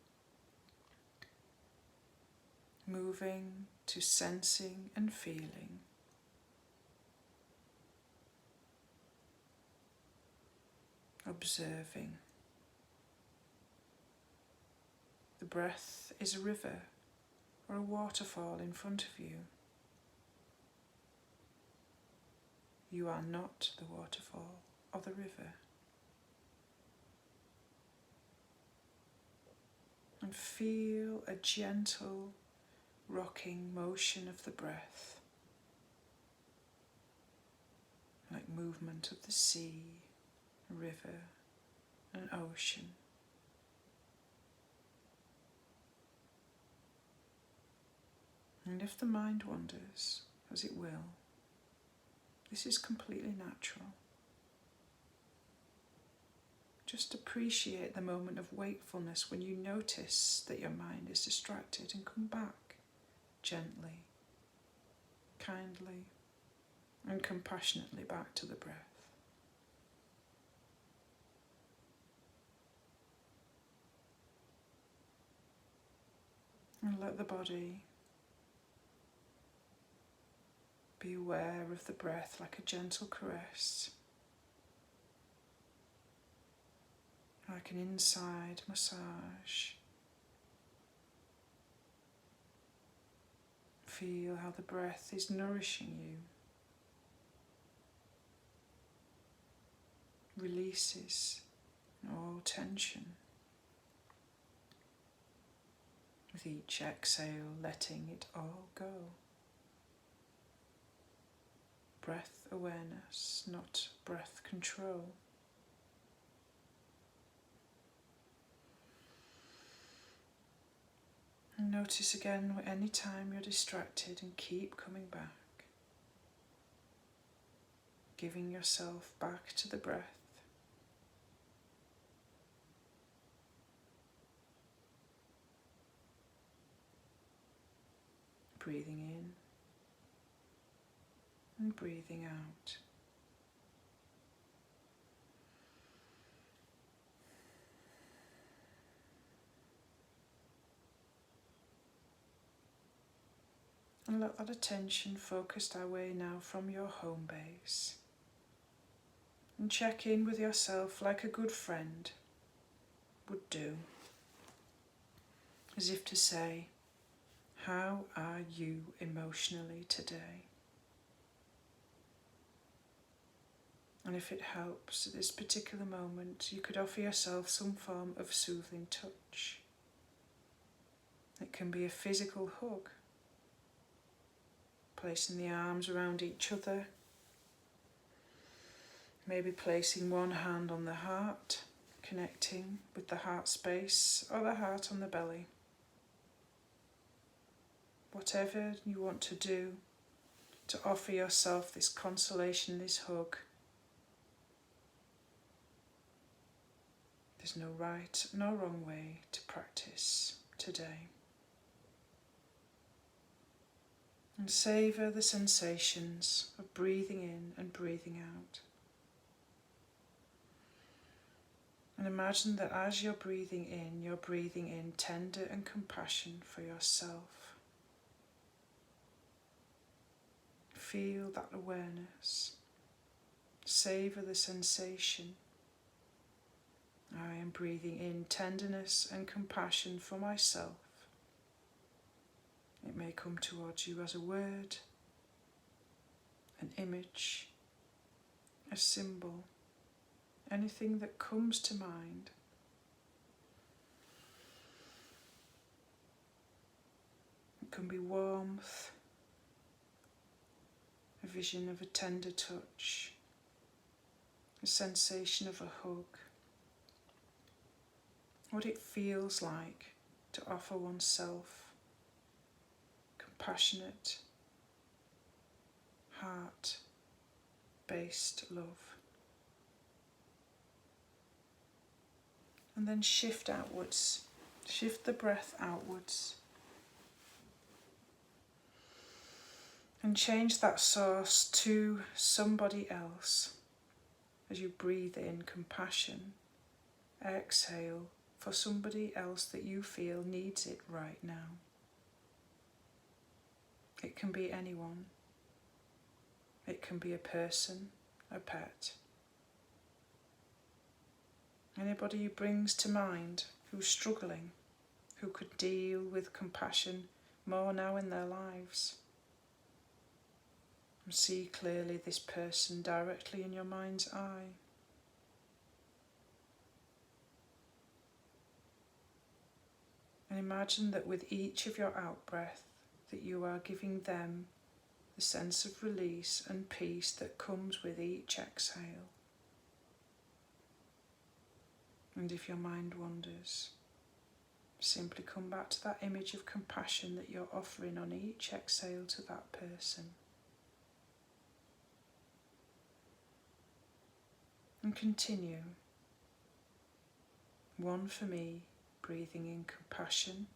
Moving to sensing and feeling. Observing. The breath is a river or a waterfall in front of you. You are not the waterfall or the river. And feel a gentle rocking motion of the breath, like movement of the sea, river, and ocean. And if the mind wanders, as it will, this is completely natural. Just appreciate the moment of wakefulness when you notice that your mind is distracted and come back gently, kindly, and compassionately back to the breath. And let the body be aware of the breath like a gentle caress, like an inside massage. Feel how the breath is nourishing you, releases all tension. With each exhale, letting it all go. Breath awareness, not breath control. And notice again any time you're distracted and keep coming back. Giving yourself back to the breath. Breathing in and breathing out. And let that attention focus away now from your home base. And check in with yourself like a good friend would do. As if to say, how are you emotionally today? And if it helps at this particular moment, you could offer yourself some form of soothing touch. It can be a physical hug, placing the arms around each other, maybe placing one hand on the heart, connecting with the heart space or the heart on the belly. Whatever you want to do to offer yourself this consolation, this hug. There's no right, no wrong way to practice today. And savour the sensations of breathing in and breathing out. And imagine that as you're breathing in tender and compassion for yourself. Feel that awareness. Savour the sensation. I am breathing in tenderness and compassion for myself. It may come towards you as a word, an image, a symbol, anything that comes to mind. It can be warmth, a vision of a tender touch, a sensation of a hug, what it feels like to offer oneself compassionate, heart-based love. And then shift outwards, shift the breath outwards. And change that source to somebody else as you breathe in compassion. Exhale for somebody else that you feel needs it right now. It can be anyone. It can be a person, a pet. Anybody who brings to mind who's struggling, who could deal with compassion more now in their lives. And see clearly this person directly in your mind's eye. And imagine that with each of your out-breath that you are giving them the sense of release and peace that comes with each exhale. And if your mind wanders, simply come back to that image of compassion that you're offering on each exhale to that person. And continue. One for me, breathing in compassion.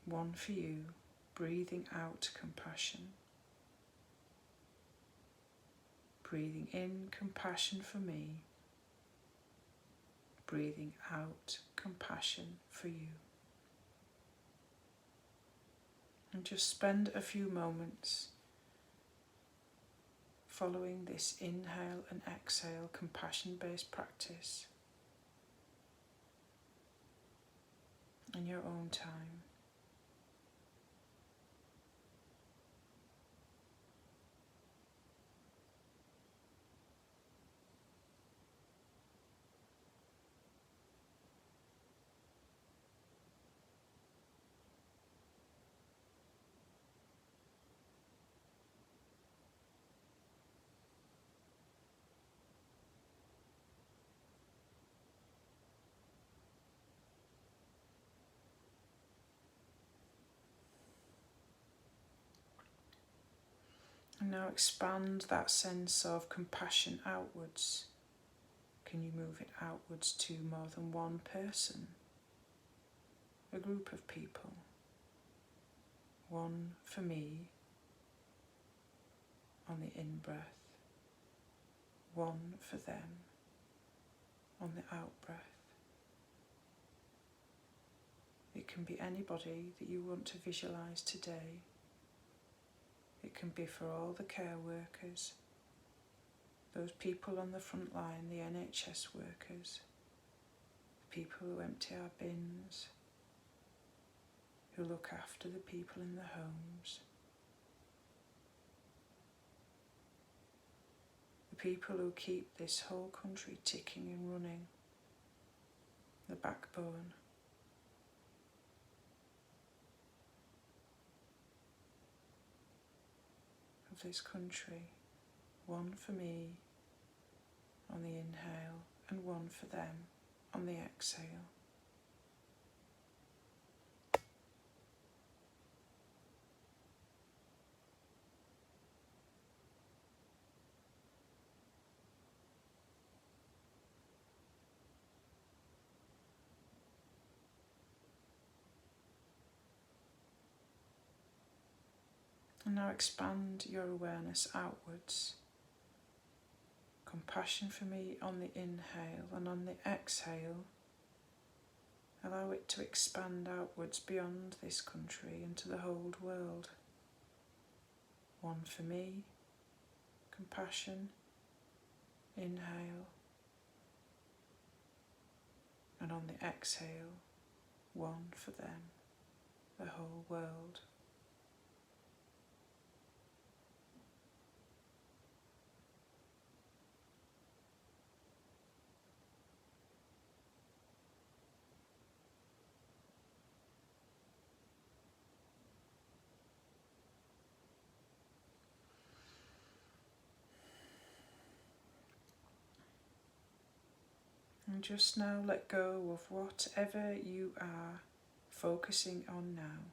One for you, breathing out compassion. Breathing in compassion for me. Breathing out compassion for you. And just spend a few moments following this inhale and exhale compassion-based practice in your own time. And now expand that sense of compassion outwards. Can you move it outwards to more than one person? A group of people. One for me on the in-breath. One for them on the out-breath. It can be anybody that you want to visualise today. It can be for all the care workers, those people on the front line, the NHS workers, the people who empty our bins, who look after the people in the homes, the people who keep this whole country ticking and running, the backbone. Of this country, one for me on the inhale and one for them on the exhale. And now expand your awareness outwards. Compassion for me on the inhale, and on the exhale, allow it to expand outwards beyond this country into the whole world. One for me, compassion, inhale, and on the exhale, one for them, the whole world. And just now let go of whatever you are focusing on now,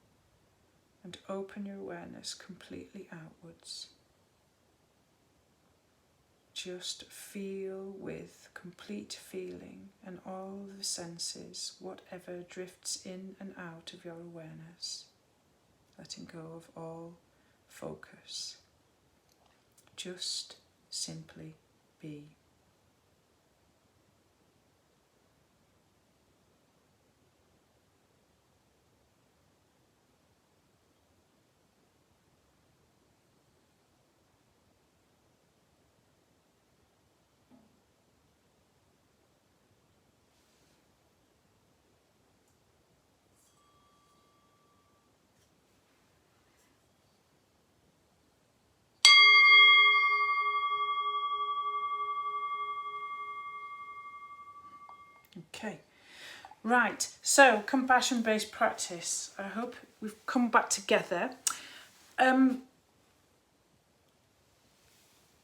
and open your awareness completely outwards. Just feel with complete feeling and all the senses, whatever drifts in and out of your awareness, letting go of all focus. Just simply be. Okay, right, so compassion-based practice. I hope we've come back together.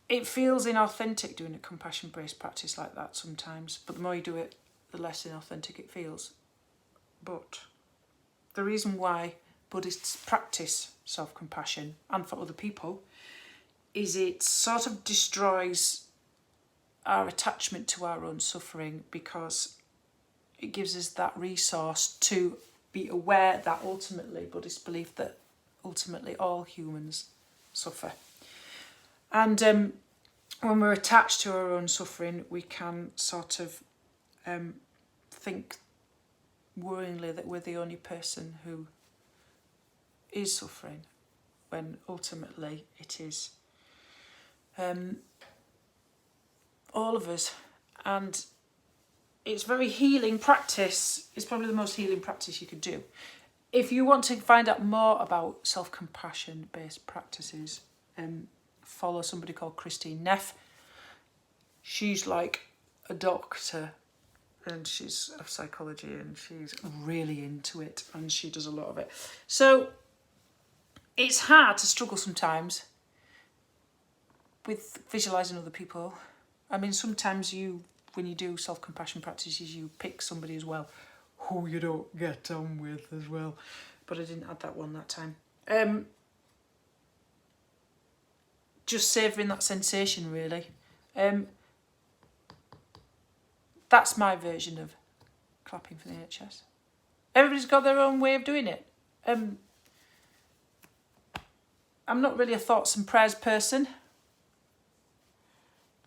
It feels inauthentic doing a compassion-based practice like that sometimes, but the more you do it, the less inauthentic it feels. But the reason why Buddhists practice self-compassion, and for other people, is it sort of destroys our attachment to our own suffering, because it gives us that resource to be aware that ultimately, Buddhists believe that ultimately all humans suffer. And when we're attached to our own suffering, we can sort of think worryingly that we're the only person who is suffering, when ultimately it is all of us. And it's very healing practice. It's probably the most healing practice you could do. If you want to find out more about self-compassion based practices, follow somebody called Christine Neff. She's like a doctor, and she's of psychology, and she's really into it, and she does a lot of it. So it's hard to struggle sometimes with visualising other people. I mean, sometimes when you do self-compassion practices, you pick somebody as well who you don't get on with as well. But I didn't add that one that time. just savouring that sensation, really. That's my version of clapping for the NHS. Everybody's got their own way of doing it. I'm not really a thoughts and prayers person,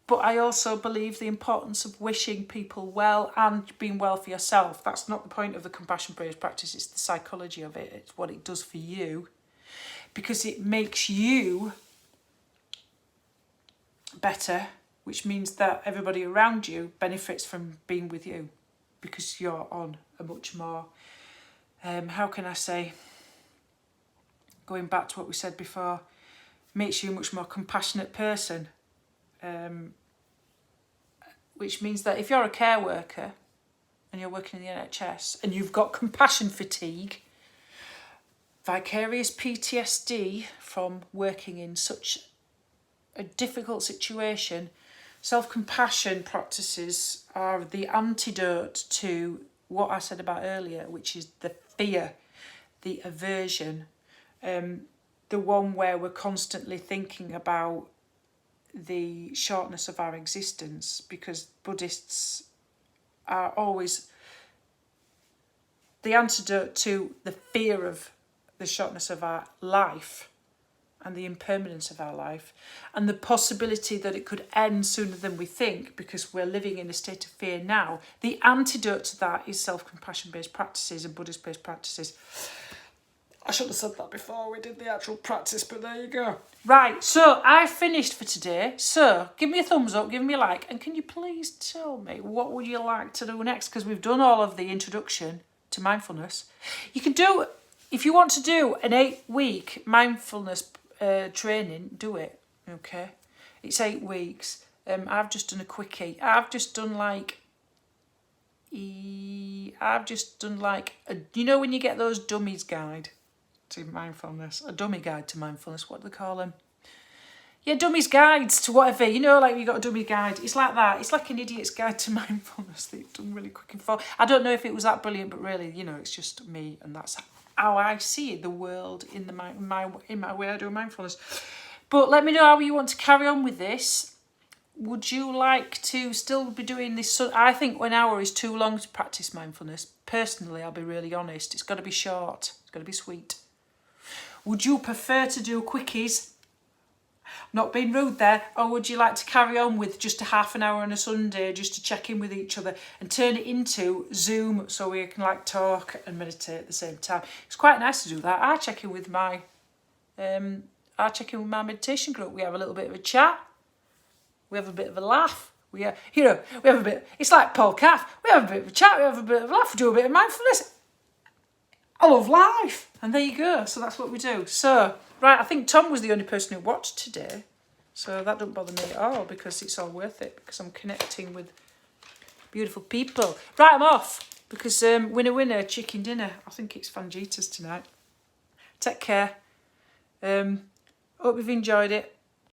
but I also believe the importance of wishing people well and being well for yourself. That's not the point of the compassion-based practice, it's the psychology of it. It's what it does for you, because it makes you better, which means that everybody around you benefits from being with you, because you're on a much more, how can I say, going back to what we said before, makes you a much more compassionate person. Which means that if you're a care worker and you're working in the NHS and you've got compassion fatigue, vicarious PTSD from working in such a difficult situation, self-compassion practices are the antidote to what I said about earlier, which is the fear, the aversion, the one where we're constantly thinking about the shortness of our existence, because Buddhists are always the antidote to the fear of the shortness of our life and the impermanence of our life and the possibility that it could end sooner than we think because we're living in a state of fear now. The antidote to that is self-compassion based practices and Buddhist based practices. I should have said that before we did the actual practice, but there you go. Right, so I finished for today. So give me a thumbs up, give me a like, and can you please tell me what would you like to do next? Because we've done all of the introduction to mindfulness. You can do, if you want to do an 8-week mindfulness training, do it, okay? It's 8 weeks. I've just done a quickie. I've just done like, you know when you get those dummies guide to mindfulness, a dummy guide to mindfulness, what do they call them? Yeah, dummies guides to whatever, you know, like you got a dummy guide. It's like that. It's like an idiot's guide to mindfulness that you've done really quick and full. I don't know if it was that brilliant, but really, you know, it's just me, and that's how I see the world in my way I do mindfulness. But let me know how you want to carry on with this. Would you like to still be doing this? So I think 1 hour is too long to practice mindfulness. Personally, I'll be really honest. It's got to be short. It's got to be sweet. Would you prefer to do quickies? Not being rude there. Or would you like to carry on with just a half an hour on a Sunday just to check in with each other and turn it into Zoom so we can like talk and meditate at the same time? It's quite nice to do that. I check in with my meditation group. We have a little bit of a chat. We have a bit of a laugh. We have a bit. It's like Paul Caff. We have a bit of a chat. We have a bit of a laugh. We do a bit of mindfulness. I love life. And there you go. So that's what we do. So, right, I think Tom was the only person who watched today. So that don't bother me at all because it's all worth it because I'm connecting with beautiful people. Right, I'm off because winner, chicken dinner. I think it's Fanjitas tonight. Take care. Hope you've enjoyed it.